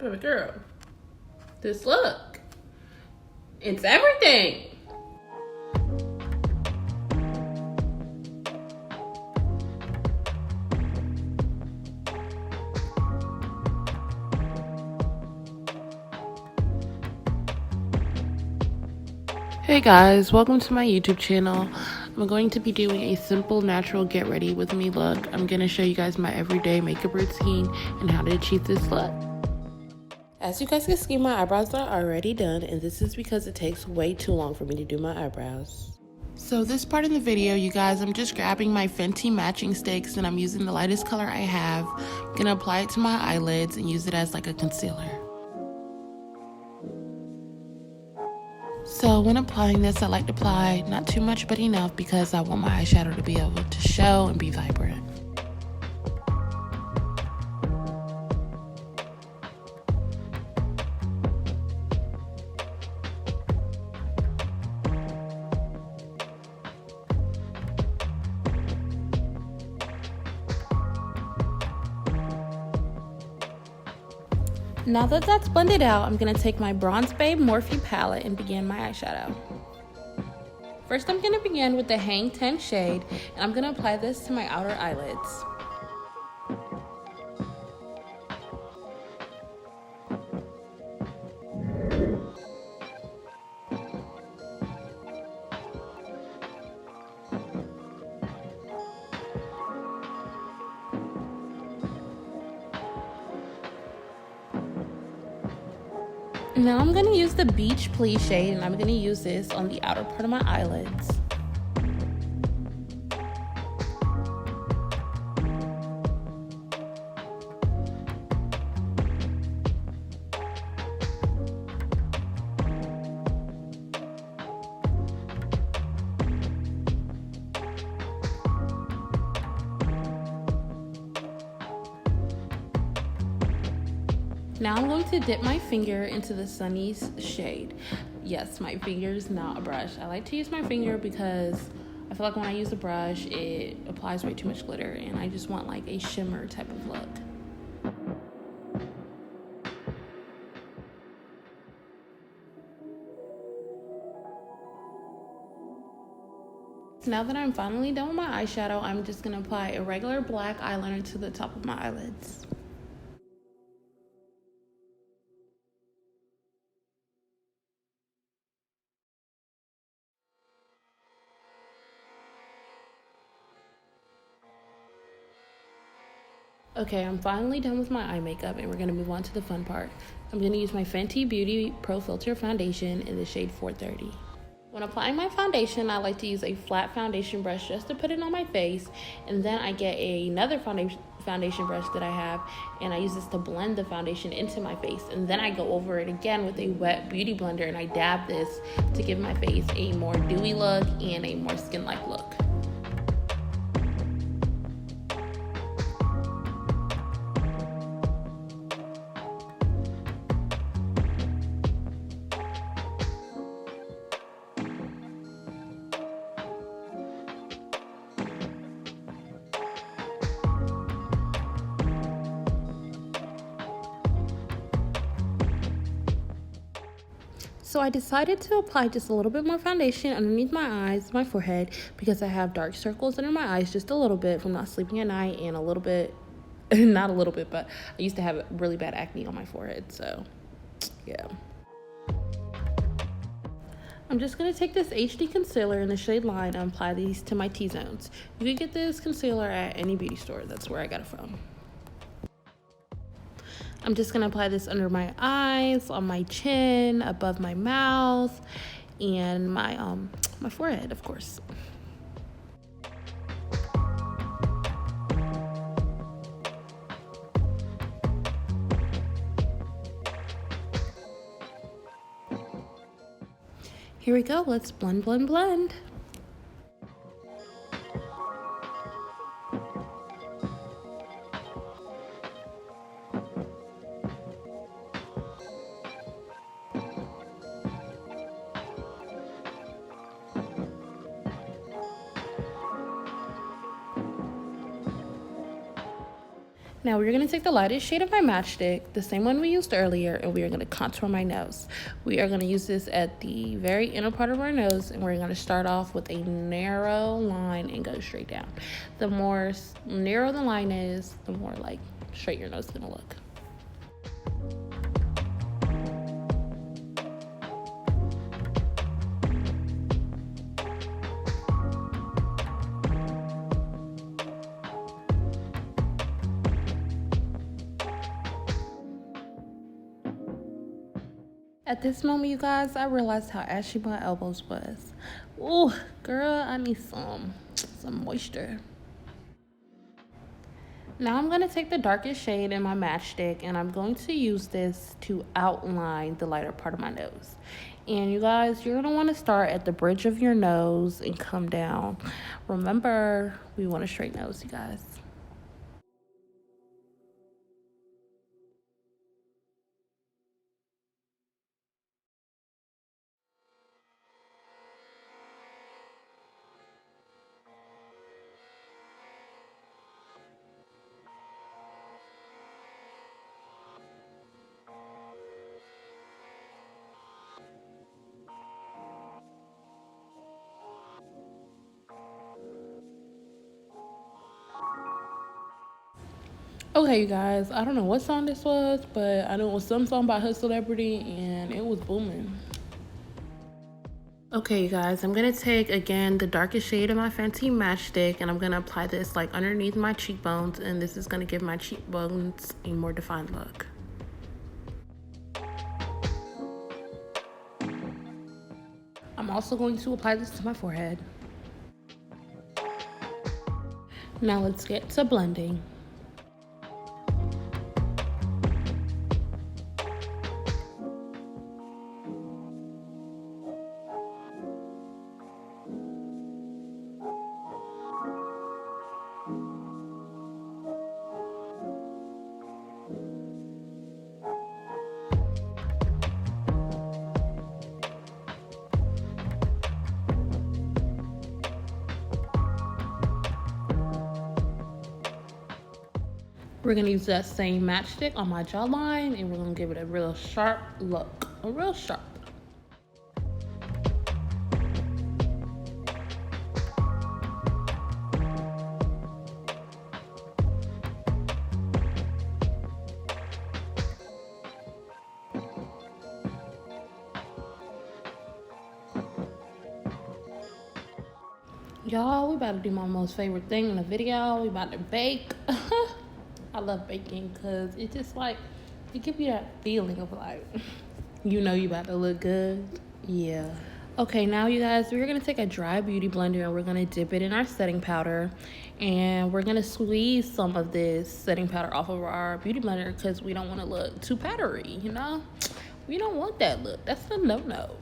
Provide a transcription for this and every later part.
Baby girl, this look, it's everything. Hey guys, welcome to my YouTube channel. I'm going to be doing a simple, natural get ready with me look. I'm going to show you guys my everyday makeup routine and how to achieve this look. As you guys can see, my eyebrows are already done, and this is because it takes way too long for me to do my eyebrows. So this part in the video, you guys, I'm just grabbing my Fenty Matchsticks and I'm using the lightest color I have. I'm going to apply it to my eyelids and use it as like a concealer. So when applying this, I like to apply not too much but enough because I want my eyeshadow to be able to show and be vibrant. Now that that's blended out, I'm going to take my Bronze Babe Morphe palette and begin my eyeshadow. First, I'm going to begin with the Hang 10 shade, and I'm going to apply this to my outer eyelids. Now I'm going to use the Beach Please shade, and I'm going to use this on the outer part of my eyelids. Now I'm going to dip my finger into the Sunny's shade. Yes, my finger's not a brush. I like to use my finger because I feel like when I use a brush, it applies way too much glitter, and I just want like a shimmer type of look. Now that I'm finally done with my eyeshadow, I'm just going to apply a regular black eyeliner to the top of my eyelids. Okay, I'm finally done with my eye makeup, and we're going to move on to the fun part. I'm going to use my Fenty Beauty Pro Filter Foundation in the shade 430. When applying my foundation, I like to use a flat foundation brush just to put it on my face, and then I get another foundation brush that I have, and I use this to blend the foundation into my face, and then I go over it again with a wet beauty blender, and I dab this to give my face a more dewy look and a more skin-like look. So I decided to apply just a little bit more foundation underneath my eyes, my forehead, because I have dark circles under my eyes just a little bit from not sleeping at night, and a little bit, not a little bit, but I used to have really bad acne on my forehead, so yeah. I'm just going to take this HD concealer in the shade Line and apply these to my T-zones. You can get this concealer at any beauty store. That's where I got it from. I'm just going to apply this under my eyes, on my chin, above my mouth, and my forehead, of course. Here we go. Let's blend, blend, blend. Now we're going to take the lightest shade of my matchstick, the same one we used earlier, and we are going to contour my nose. We are going to use this at the very inner part of our nose, and we're going to start off with a narrow line and go straight down. The more narrow the line is, the more like straight your nose is going to look. At this moment, you guys, I realized how ashy my elbows was. Ooh, girl, I need some moisture. Now I'm going to take the darkest shade in my matchstick, and I'm going to use this to outline the lighter part of my nose. And you guys, you're going to want to start at the bridge of your nose and come down. Remember, we want a straight nose, you guys. Okay, you guys, I don't know what song this was, but I know it was some song by her celebrity, and it was booming. Okay, you guys, I'm going to take, again, the darkest shade of my Fenty Matchstick, and I'm going to apply this, like, underneath my cheekbones, and this is going to give my cheekbones a more defined look. I'm also going to apply this to my forehead. Now let's get to blending. We're going to use that same matchstick on my jawline, and we're going to give it a real sharp look. A real sharp. Y'all, we about to do my most favorite thing in the video. We about to bake. I love baking because it just like, it gives you that feeling of like, you know you about to look good. Yeah. Okay, now you guys, we're going to take a dry beauty blender and we're going to dip it in our setting powder. And we're going to squeeze some of this setting powder off of our beauty blender because we don't want to look too powdery, you know? We don't want that look. That's a no-no.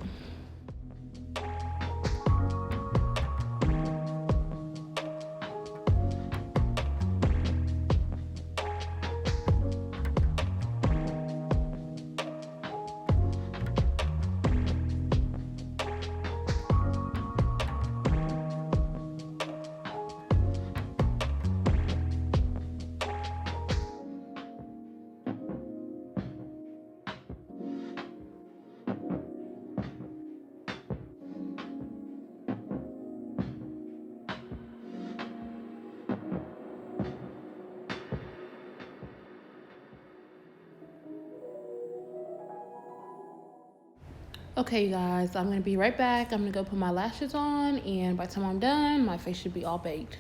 Okay, you guys, I'm going to be right back. I'm going to go put my lashes on, and by the time I'm done, my face should be all baked.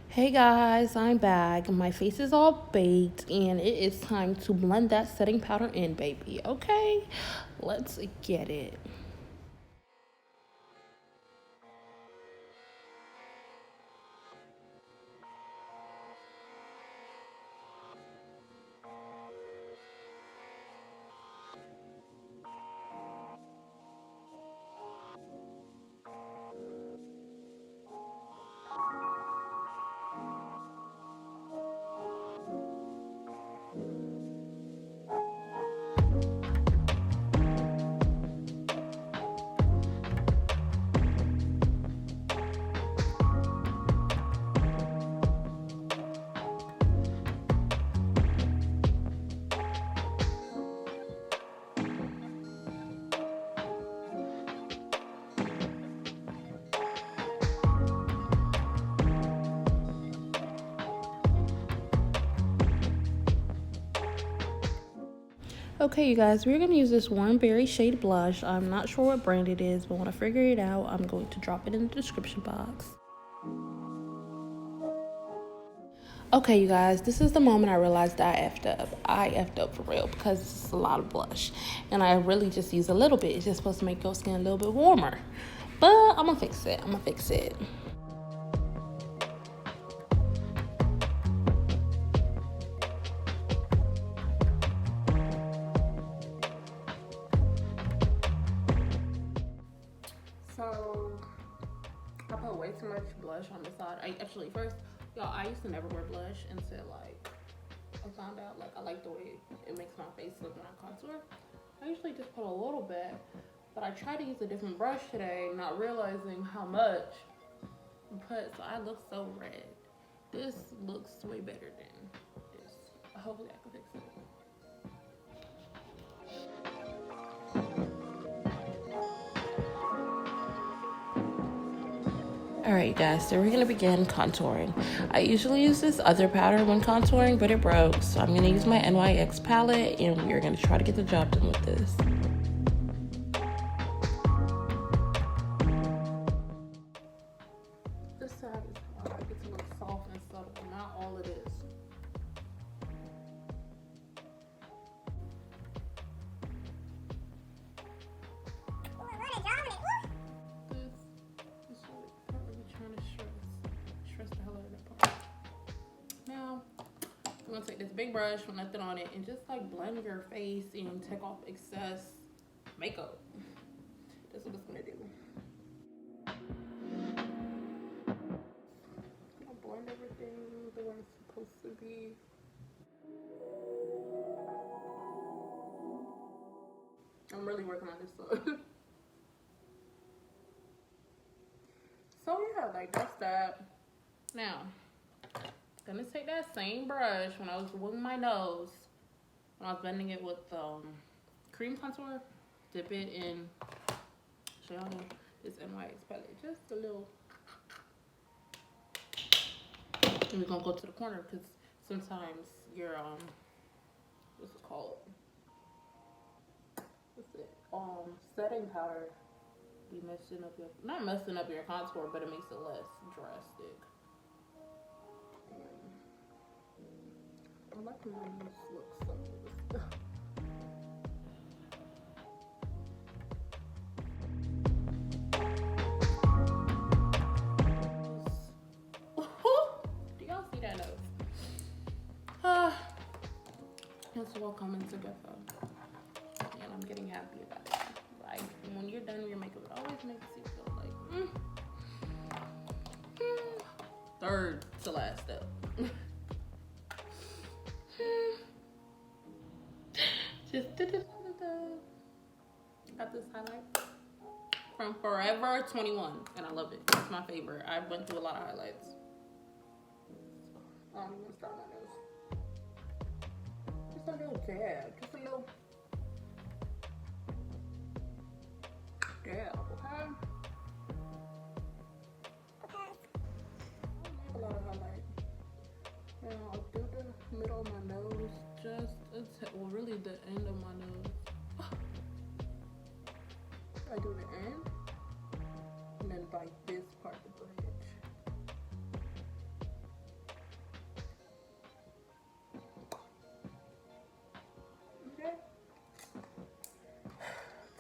Hey guys, I'm back. My face is all baked, and it is time to blend that setting powder in, baby. Okay, let's get it. Okay, you guys, we're going to use this Warm Berry shade blush. I'm not sure what brand it is, but when I figure it out, I'm going to drop it in the description box. Okay, you guys, this is the moment I realized I effed up. I effed up for real because it's a lot of blush. And I really just use a little bit. It's just supposed to make your skin a little bit warmer. But I'm going to fix it. I'm going to fix it. So I put way too much blush on the side. First, y'all, I used to never wear blush until like I found out like I like the way it makes my face look when I contour. I usually just put a little bit, but I tried to use a different brush today, not realizing how much I put, so I look so red. This looks way better than this. Hopefully I can fix it. Alright guys, so we're going to begin contouring. I usually use this other powder when contouring, but it broke, so I'm going to use my NYX palette, and we're going to try to get the job done with this. This side is hard. I get to look soft and subtle, not all it is. I'm gonna take this big brush with nothing on it and just like blend your face and take off excess makeup. That's what it's gonna do. I'll blend everything the way it's supposed to be. I'm really working on this one. So yeah, like that's that. Now, I'm gonna take that same brush when I was doing my nose, when I was blending it with cream contour, dip it in, show y'all this NYX palette, just a little. And we're gonna go to the corner because sometimes your what's it called? What's it? Setting powder be messing up your, not messing up your contour, but it makes it less drastic. I like when this looks so good. Do y'all see that nose? It's all coming together, and I'm getting happy about it. Like when you're done with your makeup, it always makes you feel like third to last step. Just got this highlight from Forever 21, and I love it. It's my favorite. I went through a lot of highlights. I'm gonna start my nose. Just a little dab. Just a little dab, okay? A lot of highlight. Now I'll do the middle of my nose, well, really the end of my nose. I do the end, and then like this part, the bridge. Okay.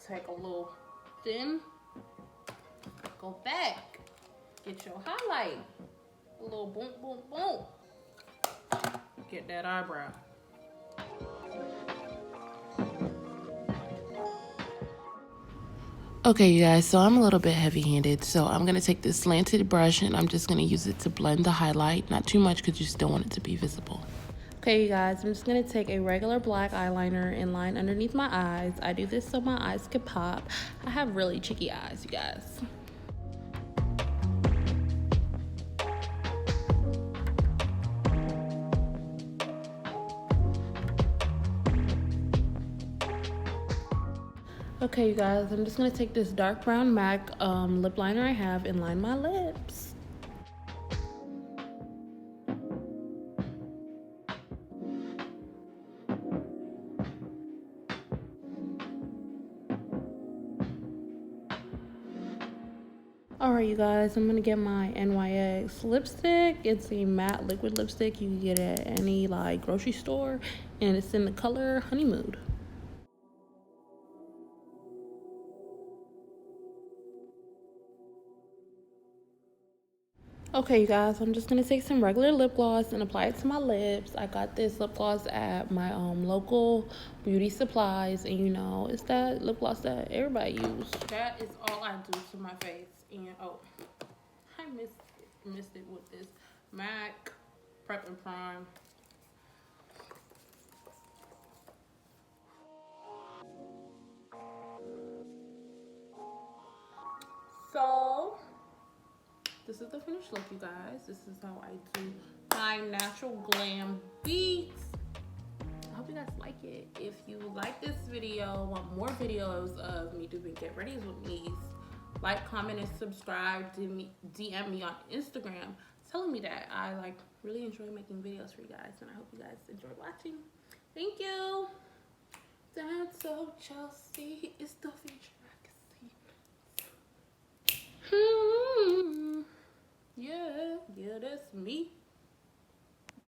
Take a little thin. Go back. Get your highlight. A little boom, boom, boom. Get that eyebrow. Okay, you guys, so I'm a little bit heavy-handed, so I'm going to take this slanted brush and I'm just going to use it to blend the highlight. Not too much because you still want it to be visible. Okay, you guys, I'm just going to take a regular black eyeliner and line underneath my eyes. I do this so my eyes can pop. I have really cheeky eyes, you guys. Okay, you guys, I'm just going to take this dark brown MAC lip liner I have and line my lips. Alright, you guys, I'm gonna get my NYX lipstick. It's a matte liquid lipstick. You can get it at any like grocery store, and it's in the color Honeymoon. Okay, you guys, I'm just gonna take some regular lip gloss and apply it to my lips. I got this lip gloss at my local beauty supplies, and you know, it's that lip gloss that everybody uses. That is all I do to my face. And oh, I missed it with this MAC Prep and Prime. So this is the finished look, you guys. This is how I do my natural glam beats. I hope you guys like it. If you like this video, want more videos of me doing get readies with me, like, comment, and subscribe. To me, DM me on Instagram telling me that. I like really enjoy making videos for you guys, and I hope you guys enjoy watching. Thank you. That's so Chelsea.